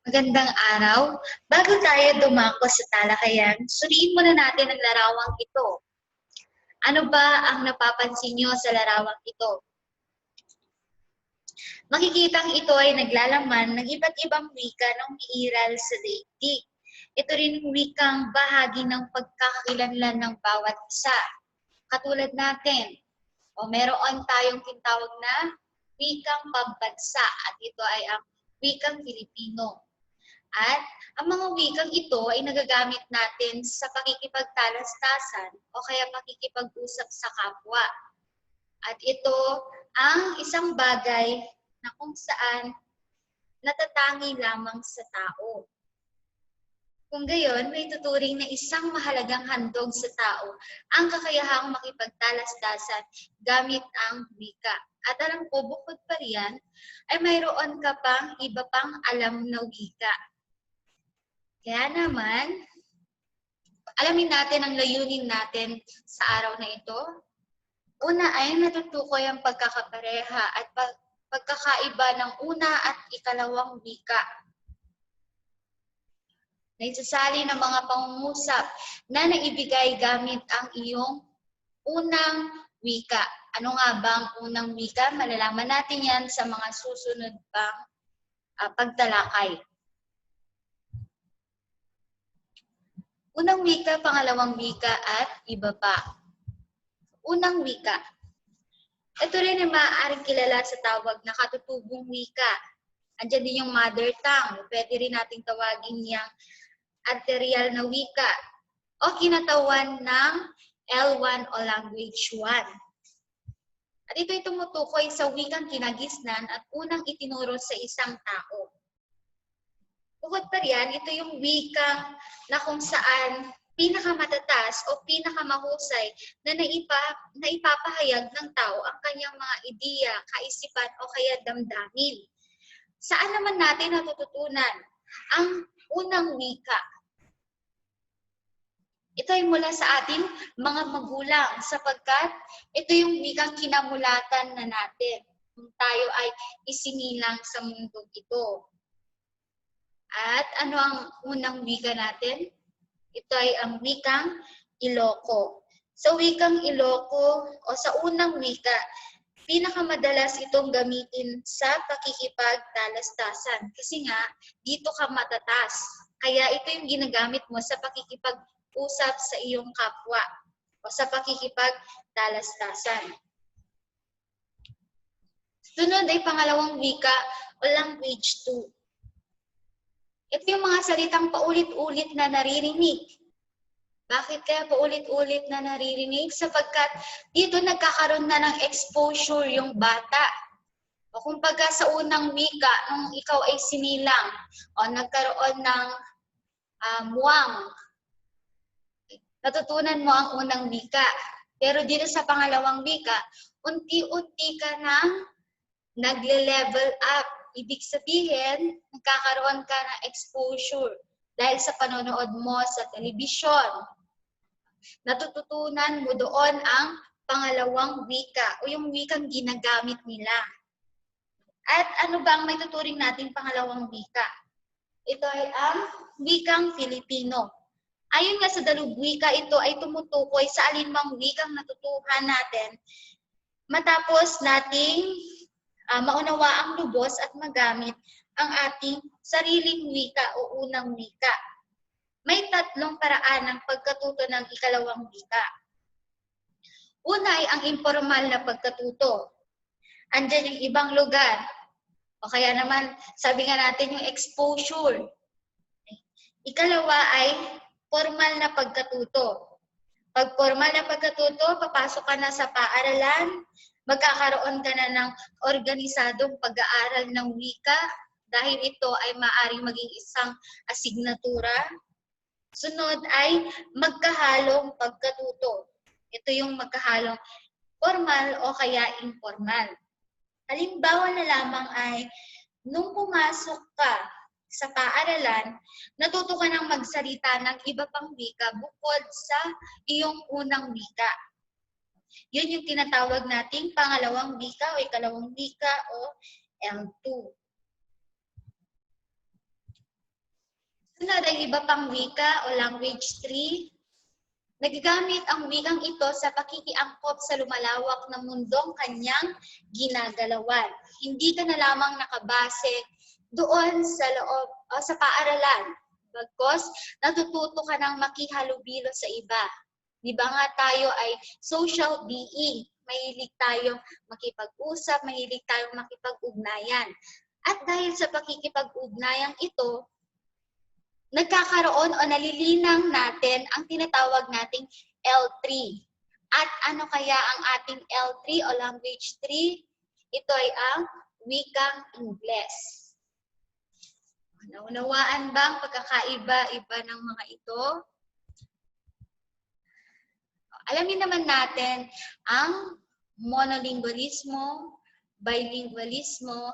Magandang araw. Bago tayo dumako sa talakayan, suriin muna natin ang larawang ito. Ano ba ang napapansin nyo sa larawang ito? Makikitang ito ay naglalaman ng iba't ibang wika ng umiiral sa daigdig. Ito rin wikang bahagi ng pagkakakilanlan ng bawat isa. Katulad natin, meron tayong tinatawag na wikang pambansa at ito ay ang wikang Filipino. At ang mga wikang ito ay nagagamit natin sa pakikipagtalastasan o kaya pakikipag-usap sa kapwa. At ito ang isang bagay na kung saan natatangi lamang sa tao. Kung gayon, may tuturing na isang mahalagang handog sa tao ang kakayahang makipagtalastasan gamit ang wika. At alam ko, bukod pa riyan, ay mayroon ka pang iba pang alam na wika. Kaya naman, alamin natin ang layunin natin sa araw na ito. Una ay natutukoy ang pagkakapareha at pagkakaiba ng una at ikalawang wika. Naisasali ng mga pangungusap na naibigay gamit ang iyong unang wika. Ano nga ba ang unang wika? Malalaman natin yan sa mga susunod pang pagtalakay. Unang wika, pangalawang wika, at iba pa. Unang wika. Ito rin ay maaaring kilala sa tawag na katutubong wika. Andiyan din yung mother tongue. Pwede rin nating tawagin niyang arterial na wika o kinatawan ng L1 o language 1. At ito ay tumutukoy sa wikang kinagisnan at unang itinuro sa isang tao. Bukod pa riyan, ito yung wikang na kung saan pinakamatatas o pinakamahusay na naipapahayag ng tao ang kanyang mga ideya, kaisipan o kaya damdamin. Saan naman natin natututunan ang unang wika? Ito ay mula sa ating mga magulang sapagkat ito yung wikang kinamulatan na natin kung tayo ay isinilang sa mundong ito. At ano ang unang wika natin? Ito ay ang wikang Iloco. Sa wikang Iloco o sa unang wika, pinakamadalas itong gamitin sa pakikipagtalastasan. Kasi nga, dito ka matatas. Kaya ito yung ginagamit mo sa pakikipag-usap sa iyong kapwa o sa pakikipagtalastasan. Sunod ay pangalawang wika o language 2. Ito yung mga salitang paulit-ulit na naririnig. Bakit kaya paulit-ulit na naririnig? Sapagkat dito nagkakaroon na ng exposure yung bata. O kumbaga sa unang wika, nung ikaw ay sinilang, o nagkaroon ng muwang, natutunan mo ang unang wika. Pero dito sa pangalawang wika, unti-unti ka nang nagle-level up. Ibig sabihin, nagkakaroon ka ng exposure dahil sa panonood mo sa telebisyon. Natututunan mo doon ang pangalawang wika o yung wikang ginagamit nila. At ano ba ang may tuturing nating pangalawang wika? Ito ay ang wikang Filipino. Ayon nga sa dalubwika, ito ay tumutukoy sa alinmang wikang natutuhan natin matapos nating maunawa ang lubos at magamit ang ating sariling wika o unang wika. May tatlong paraan ng pagkatuto ng ikalawang wika. Una ay ang informal na pagkatuto. Andyan yung ibang lugar. O kaya naman, sabi nga natin yung exposure. Ikalawa ay formal na pagkatuto. Pag formal na pagkatuto, papasok ka na sa paaralan, magkakaroon ka na ng organisadong pag-aaral ng wika dahil ito ay maaaring maging isang asignatura. Sunod ay magkahalong pagkatuto. Ito yung magkahalong formal o kaya informal. Halimbawa na lamang ay nung pumasok ka sa paaralan, natuto ka ng magsalita ng iba pang wika bukod sa iyong unang wika. Yun yung tinatawag nating pangalawang wika o ikalawang wika o L2. Sunod ay iba pang wika o language tree. Nagagamit ang wikang ito sa pakikiangkop sa lumalawak na mundong kanyang ginagalawan. Hindi ka na lamang nakabase doon sa loob o sa paaralan. Bagkos, natututo ka ng makihalubilo sa iba. Di ba nga tayo ay social being? Mahilig tayong makipag-usap, mahilig tayong makipag-ugnayan. At dahil sa pakikipag-ugnayang ito, nagkakaroon o nalilinang natin ang tinatawag nating L3. At ano kaya ang ating L3 o language tree? Ito ay ang wikang Ingles. Naunawaan ba ang pagkakaiba-iba ng mga ito? Alamin naman natin ang monolingualismo, bilingualismo,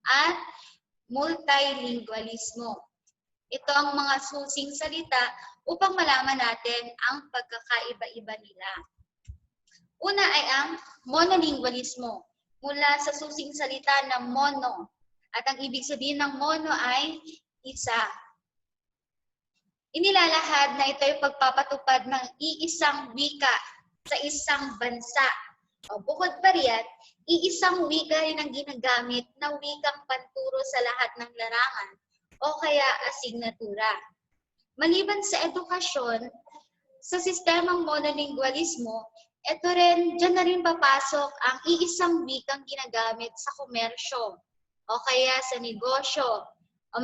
at multilingualismo. Ito ang mga susing salita upang malaman natin ang pagkakaiba-iba nila. Una ay ang monolingualismo, mula sa susing salita na mono. At ang ibig sabihin ng mono ay isa. Inilalahad na ito ay pagpapatupad ng iisang wika sa isang bansa. O bukod pa riyan, iisang wika rin ang ginagamit na wikang panturo sa lahat ng larangan o kaya asignatura. Maliban sa edukasyon, sa sistemang monolingualismo, diyan na rin papasok ang iisang wikang ginagamit sa komersyo o kaya sa negosyo o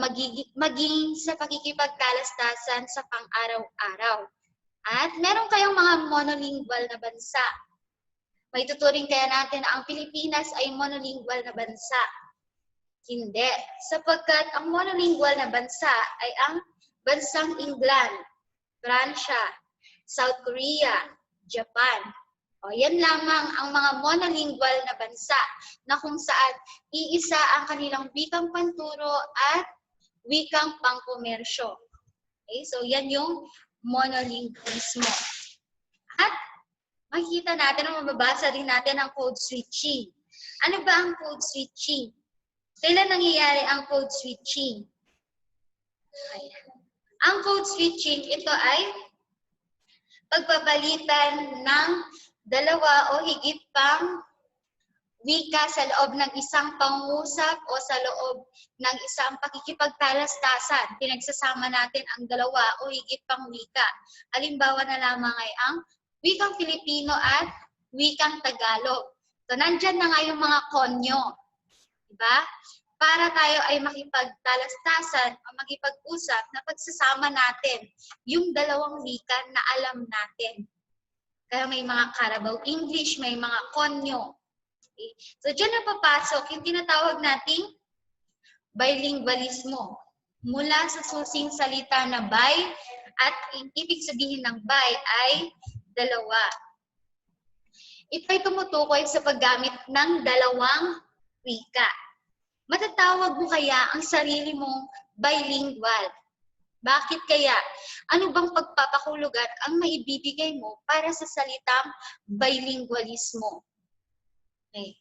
maging sa pakikipagkalastasan sa pang-araw-araw. At meron kayong mga monolingual na bansa. May tuturing kaya natin na ang Pilipinas ay monolingual na bansa. Hindi, sapagkat ang monolingual na bansa ay ang bansang England, Pransya, South Korea, Japan. O yan lamang ang mga monolingual na bansa na kung saan iisa ang kanilang wikang panturo at wikang pangkomersyo. Okay, so yan yung monolingualismo. At makikita natin o mababasa din natin ang code switching. Ano ba ang code switching? Kailan nangyayari ang code switching? Ang code switching, ito ay pagpapalitan ng dalawa o higit pang wika sa loob ng isang pangusap o sa loob ng isang pakikipagtalastasan. Pinagsasama natin ang dalawa o higit pang wika. Halimbawa na lamang ay ang wikang Filipino at wikang Tagalog. So, nandyan na nga yung mga konyo. Diba? Para tayo ay makipagtalastasan o makipag-usap na pagsasama natin yung dalawang wika na alam natin. Kaya may mga Carabao English, may mga konyo. Okay? So, dyan na papasok yung tinatawag nating bilingualismo. Mula sa susing salita na bi at ibig sabihin ng bi ay dalawa. Ito ay tumutukoy sa paggamit ng dalawang wika. Matatawag mo kaya ang sarili mong bilingual? Bakit kaya? Ano bang pagpapahulugan ang maibibigay mo para sa salitang bilingualismo? Okay.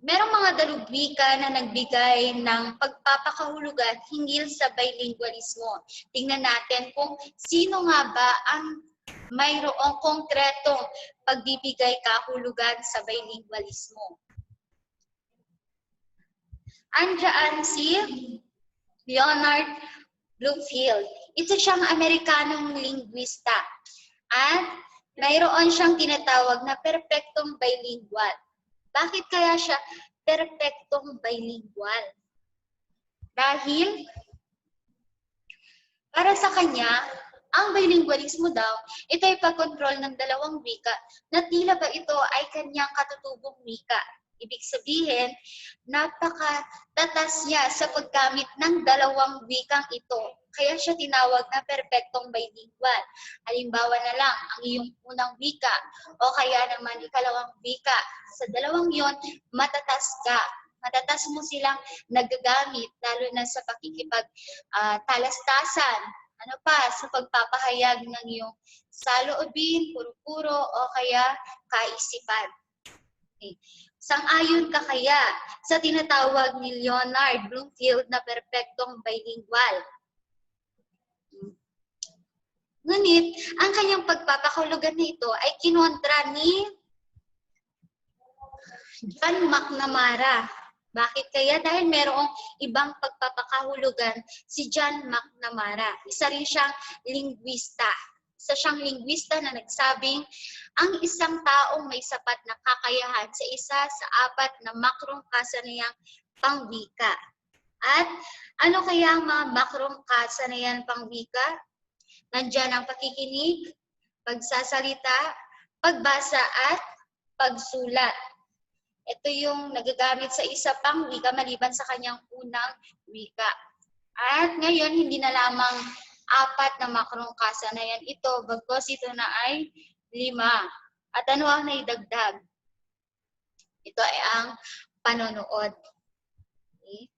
Merong mga dalubwika na nagbigay ng pagpapakahulugan hinggil sa bilingualismo. Tingnan natin kung sino nga ba ang mayroong konkretong pagbibigay kahulugan sa bilingualismo. Andiyan si Leonard Bloomfield. Ito siyang Amerikanong linguista. At mayroon siyang tinatawag na perpektong bilingual. Bakit kaya siya perpektong bilingual? Dahil para sa kanya, ang bilingualismo daw, ito ay pagkontrol ng dalawang wika na tila ba ito ay kanyang katutubong wika. Ibig sabihin, napakatatas niya sa paggamit ng dalawang wikang ito. Kaya siya tinawag na perpektong bilingual. Halimbawa na lang, ang iyong unang wika o kaya naman ikalawang wika. Sa dalawang yon, matatas ka. Matatas mo silang nagagamit, lalo na sa pakikipag-talastasan. Ano pa, sa pagpapahayag ng iyong saloobin, puro-puro o kaya kaisipan. Okay. Sang-ayon ka kaya sa tinatawag ni Leonard Bloomfield na perpektong bilingual? Ngunit, ang kanyang pagpapakahulugan na ito ay kinontra ni John McNamara. Bakit kaya? Dahil merong ibang pagpapakahulugan si John McNamara. Isa rin siyang linguista. Isa siyang linguista na nagsabing ang isang taong may sapat na kakayahan sa isa sa apat na makrong kasanayang pangwika. At ano kaya ang mga makrong kasanayan pangwika? Nandiyan ang pakikinig, pagsasalita, pagbasa at pagsulat. Ito yung nagagamit sa isa pang wika maliban sa kanyang unang wika. At ngayon, hindi na lamang apat na makrong kasanayan ito, bagkos ito na ay 5. At ano ang naidagdag? Ito ay ang panonood. Okay.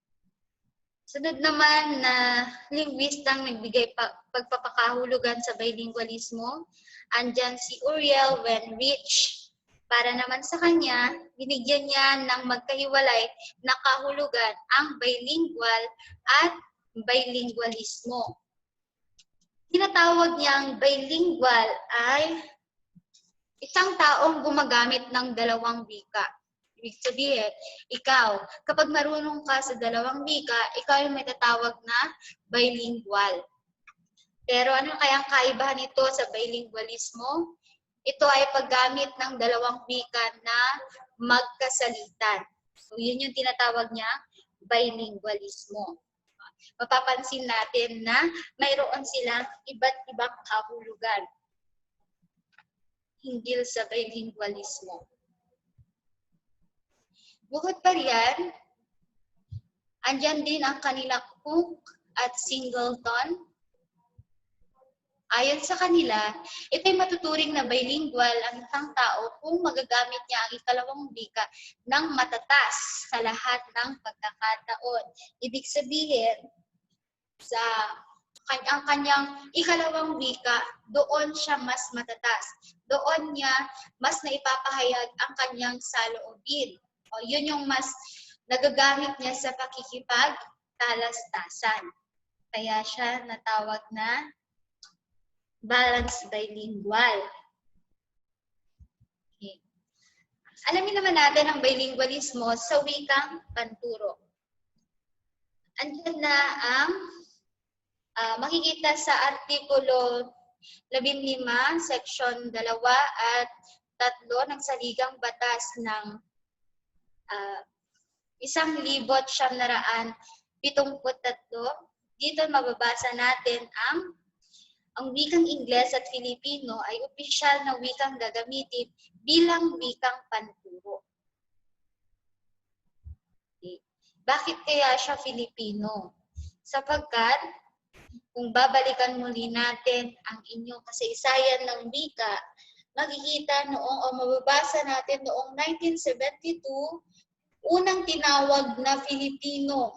Sunod naman na linguistang nagbigay pagpapakahulugan sa bilingualismo, andyan si Uriel Wenrich. Para naman sa kanya, binigyan niya ng magkahiwalay na kahulugan ang bilingual at bilingualismo. Tinatawag niyang bilingual ay isang taong gumagamit ng dalawang wika. Ibig sabihin, ikaw, kapag marunong ka sa dalawang wika, ikaw ay may tatawag na bilingual. Pero ano kayang kaibahan nito sa bilingualismo? Ito ay paggamit ng dalawang wika na magkasalitan. So, yun yung tinatawag niya bilingualismo. Mapapansin natin na mayroon silang iba't ibang kahulugan hinggil sa bilingualismo. Bukod pa riyan, andyan din ang kanilang Cook at Singleton. Ayon sa kanila, ito ay matuturing na bilingual ang isang tao kung magagamit niya ang ikalawang wika ng matatas sa lahat ng pagkakataon. Ibig sabihin, sa ang kanyang ikalawang wika, doon siya mas matatas. Doon niya mas naipapahayag ang kanyang saloobin. O, yun yung mas nagagamit niya sa pakikipagtalastasan. Kaya siya natawag na balanced bilingual. Okay. Alamin naman natin ang bilingualismo sa wikang panturo. Andiyan na ang makikita sa Artikulo 15, Section 2 at 3 ng Saligang Batas ng 1973. Dito mababasa natin ang wikang Ingles at Filipino ay opisyal na wikang gagamitin bilang wikang panturo. Okay. Bakit kaya siya Filipino? Sapagkat, kung babalikan muli natin ang inyong kasaysayan ng wika, makikita noong o mababasa natin noong 1972, unang tinawag na Filipino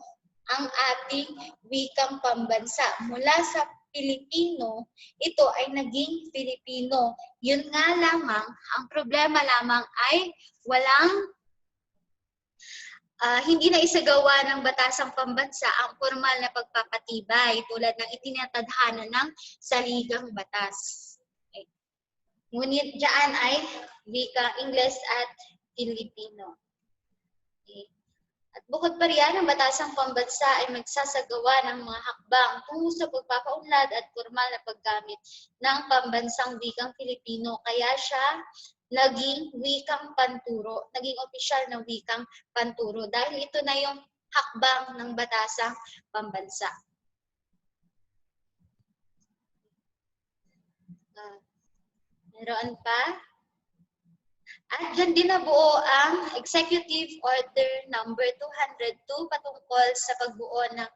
ang ating wikang pambansa. Mula sa Pilipino, ito ay naging Filipino. Yun nga lamang, ang problema lamang ay walang hindi na isagawa ng batasang pambansa ang formal na pagpapatibay tulad ng itinatadhana ng saligang batas. Okay. Ngunit dyan ay wika Ingles at Filipino. Okay. At bukod pa riyan, ang batasang pambansa ay magsasagawa ng mga hakbang tungo sa pagpapaunlad at formal na paggamit ng pambansang wikang Filipino. Kaya siya naging wikang panturo, naging opisyal na wikang panturo dahil ito na yung hakbang ng batasang pambansa. Meron pa? At dyan din nabuo ang Executive Order Number 202 patungkol sa pagbuo ng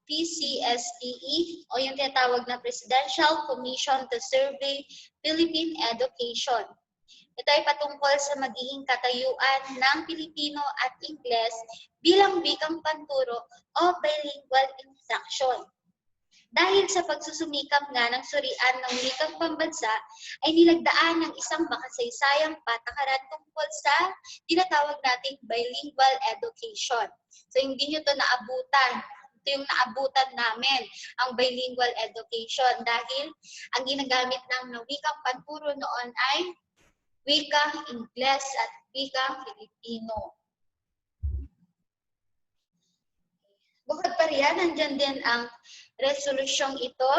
PCSTE o yung tinatawag na Presidential Commission to Survey Philippine Education. Ito ay patungkol sa magiging katayuan ng Pilipino at Ingles bilang wikang panturo o bilingual instruction. Dahil sa pagsusumikap nga ng surian ng wikang pambansa, ay nilagdaan ng isang makasaysayang patakaran tungkol sa tinatawag nating bilingual education. So hindi nyo ito naabutan ito yung naabutan namin, ang bilingual education. Dahil ang ginagamit ng wikang panturo noon ay wikang Ingles at wikang Filipino. Bukod pa riyan, nandyan din ang resolusyong ito.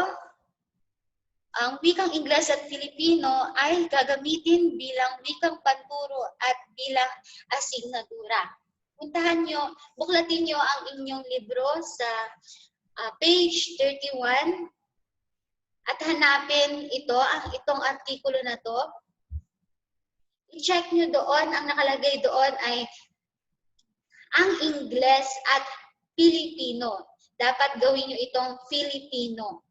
Ang wikang Ingles at Filipino ay gagamitin bilang wikang panturo at bilang asignatura. Puntahan nyo, buklatin nyo ang inyong libro sa page 31 at hanapin itong artikulo na to. I-check nyo doon, ang nakalagay doon ay ang Ingles at Filipino. Dapat gawin nyo itong Filipino.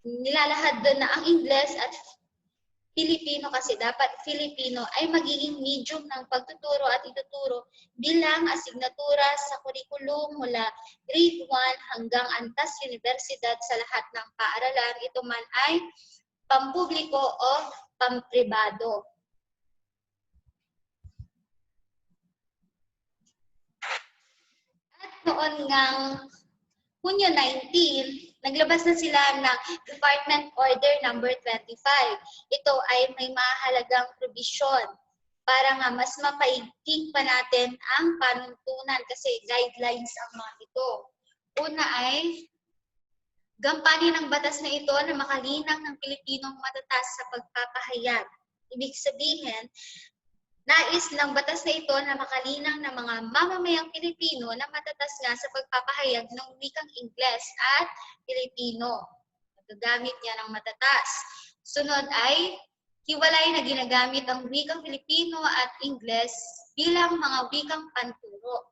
Nilalahad doon na ang Ingles at Filipino kasi dapat Filipino ay magiging medium ng pagtuturo at ituturo bilang asignatura sa kurikulum mula grade 1 hanggang antas universidad sa lahat ng paaralan. Ito man ay pampubliko o pampribado. At noon ngang Hunyo 19, naglabas na sila ng Department Order number 25. Ito ay may mahalagang probisyon para nga mas mapaigting pa natin ang panuntunan kasi guidelines ang mga ito. Una ay gampanin ng batas na ito na makalinang ng Pilipinong matatas sa pagpapahayag. Ibig sabihin, nais ng batas na ito na makalinang ng mga mamamayang Pilipino na matatas nga sa pagpapahayag ng wikang Ingles at Filipino. Magagamit niya ng matatas. Sunod ay hiwalay na ginagamit ang wikang Filipino at Ingles bilang mga wikang panturo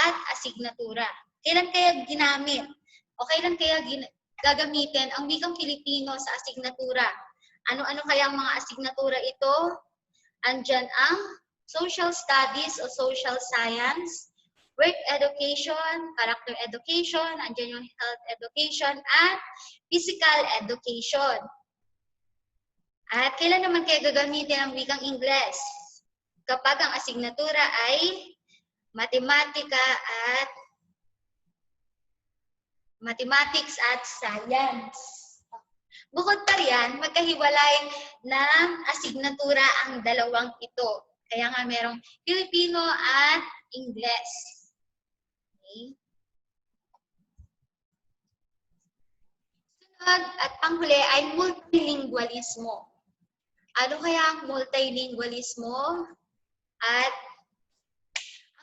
at asignatura. Kailan kaya ginamit o kailan kaya gagamitin ang wikang Filipino sa asignatura? Ano-ano kaya ang mga asignatura ito? Andyan ang social studies o social science, work education, character education, andyan yung health education, at physical education. At kailan naman kaya gagamitin ang wikang Ingles? Kapag ang asignatura ay mathematics at science. Bukod pa riyan, magkahiwalay ng asignatura ang dalawang ito. Kaya nga merong Filipino at Ingles. Okay. Sunod at panghuli ay multilingualismo. Ano kaya ang multilingualismo? At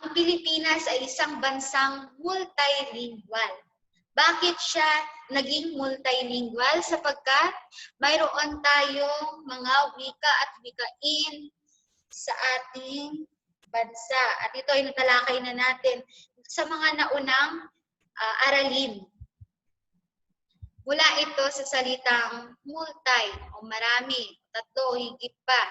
ang Pilipinas ay isang bansang multilingual. Bakit siya naging multilingual? Sapagkat mayroon tayong mga wika at wikain sa ating bansa. At ito ay natalakay na natin sa mga naunang aralin. Mula ito sa salitang multi o marami, tatlo, higit pa.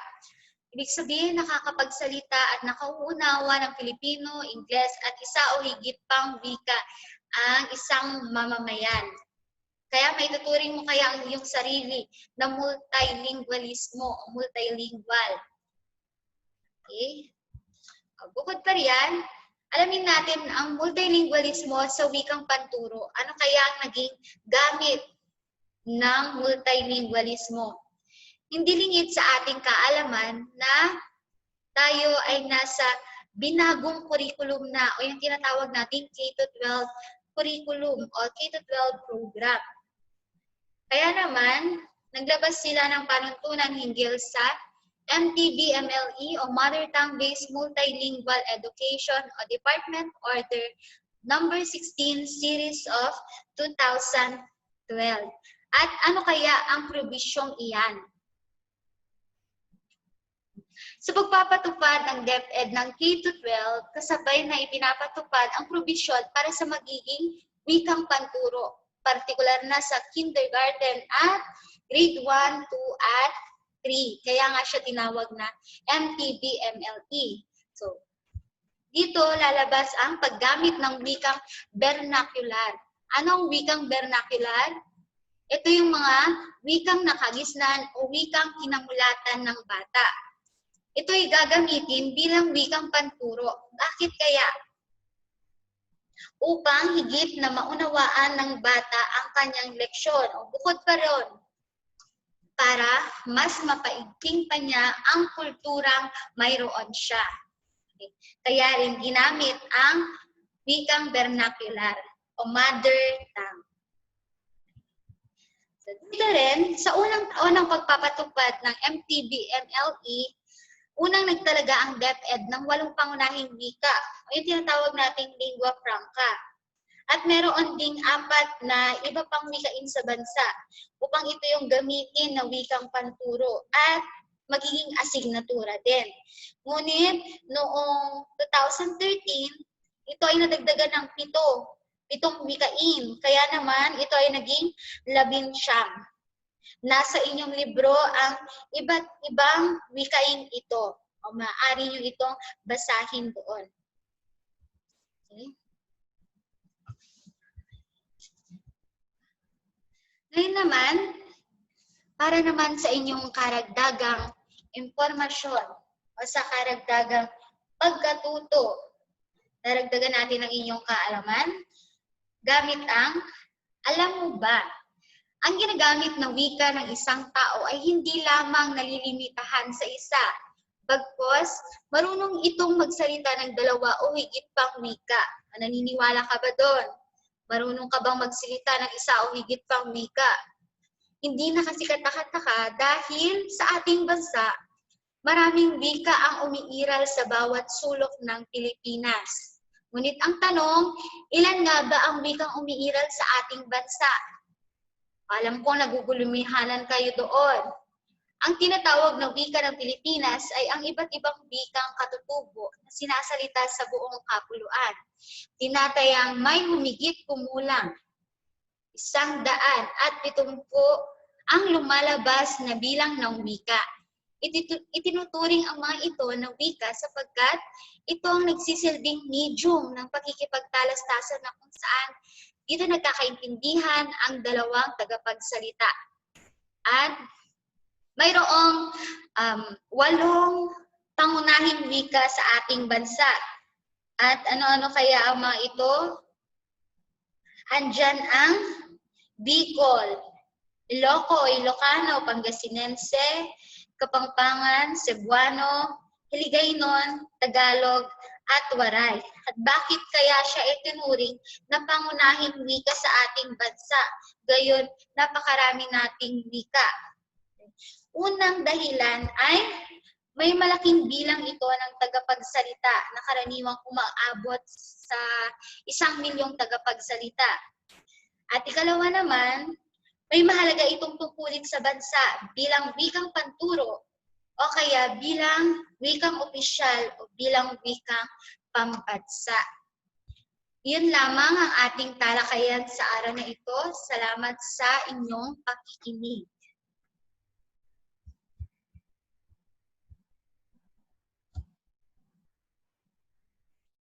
Ibig sabihin, nakakapagsalita at nakauunawa ng Filipino, Ingles at isa o higit pang wika ang isang mamamayan. Kaya may tuturing mo kaya ang iyong sarili na multilingualismo o multilingual. Okay? Bukod pa riyan, alamin natin ang multilingualismo sa wikang panturo. Ano kaya ang naging gamit ng multilingualismo? Hindi lingid sa ating kaalaman na tayo ay nasa binagong curriculum na o yung tinatawag nating K-12 curriculum o K-12 program. Kaya naman, naglabas sila ng panuntunan hinggil sa MTBMLE o Mother Tongue-Based Multilingual Education o Department Order number 16 Series of 2012. At ano kaya ang probisyong iyan? Sa pagpapatupad ng DepEd ng K-12, kasabay na ipinapatupad ang probisyon para sa magiging wikang panturo, partikular na sa kindergarten at grade 1, 2, at 3. Kaya nga siya tinawag na MTBMLE. So, dito lalabas ang paggamit ng wikang vernacular. Anong wikang vernacular? Ito yung mga wikang nakagisnan o wikang kinamulatan ng bata. Ito ay gagamitin bilang wikang panturo. Bakit kaya? upang higit na maunawaan ng bata ang kanyang leksyon. O bukod pa ron, para mas mapaigting pa niya ang kulturang mayroon siya. Okay. Kaya rin ginamit ang wikang vernacular o mother tongue. So, dito rin, sa unang taon ng pagpapatupad ng MTV-MLE, unang nagtalaga ang DepEd ng 8 pangunahing wika, o yung tinatawag nating lingua franca. At meron ding 4 na iba pang wikain sa bansa upang ito yung gamitin na wikang panturo at magiging asignatura din. Ngunit noong 2013, ito ay nadagdagan ng 7 wikain. Kaya naman ito ay naging 19. Nasa inyong libro ang iba't ibang wikaing ito. O maaari nyo itong basahin doon. Okay. Ngayon naman, para naman sa inyong karagdagang impormasyon o sa karagdagang pagkatuto, daragdagan natin ang inyong kaalaman gamit ang alam mo ba? Ang ginagamit na wika ng isang tao ay hindi lamang nalilimitahan sa isa. Bagkus, marunong itong magsalita ng 2 o higit pang wika. Naniniwala ka ba doon? Marunong ka bang magsalita ng 1 o higit pang wika? Hindi na kasi kataka-taka dahil sa ating bansa, maraming wika ang umiiral sa bawat sulok ng Pilipinas. Ngunit ang tanong, ilan nga ba ang wikang umiiral sa ating bansa? Alam ko nagugulumihanan kayo doon. Ang tinatawag na wika ng Pilipinas ay ang iba't ibang wikang katutubo na sinasalita sa buong kapuluan. Tinatayang may humigit kumulang 170 ang lumalabas na bilang ng wika. Itinuturing ang mga ito na wika sapagkat ito ang nagsisilbing medium ng pakikipagtalastasan na kung saan dito nagkakaintindihan ang 2 tagapagsalita. At mayroong 8 pangunahing wika sa ating bansa. At ano-ano kaya ang mga ito? Andyan ang Bicol, Iloco, Ilocano, Pangasinense, Kapampangan, Cebuano, Hiligaynon, Tagalog, at Waray. At bakit kaya siya itinuring na pangunahing wika sa ating bansa? Gayon, napakarami nating wika. Unang dahilan ay may malaking bilang ito ng tagapagsalita na karaniwang umaabot sa 1 milyong tagapagsalita. At ikalawa naman, may mahalaga itong tungkulin sa bansa bilang wikang panturo o kaya bilang wikang opisyal o bilang wikang pambansa. Yun lamang ang ating talakayan sa araw na ito. Salamat sa inyong pakikinig.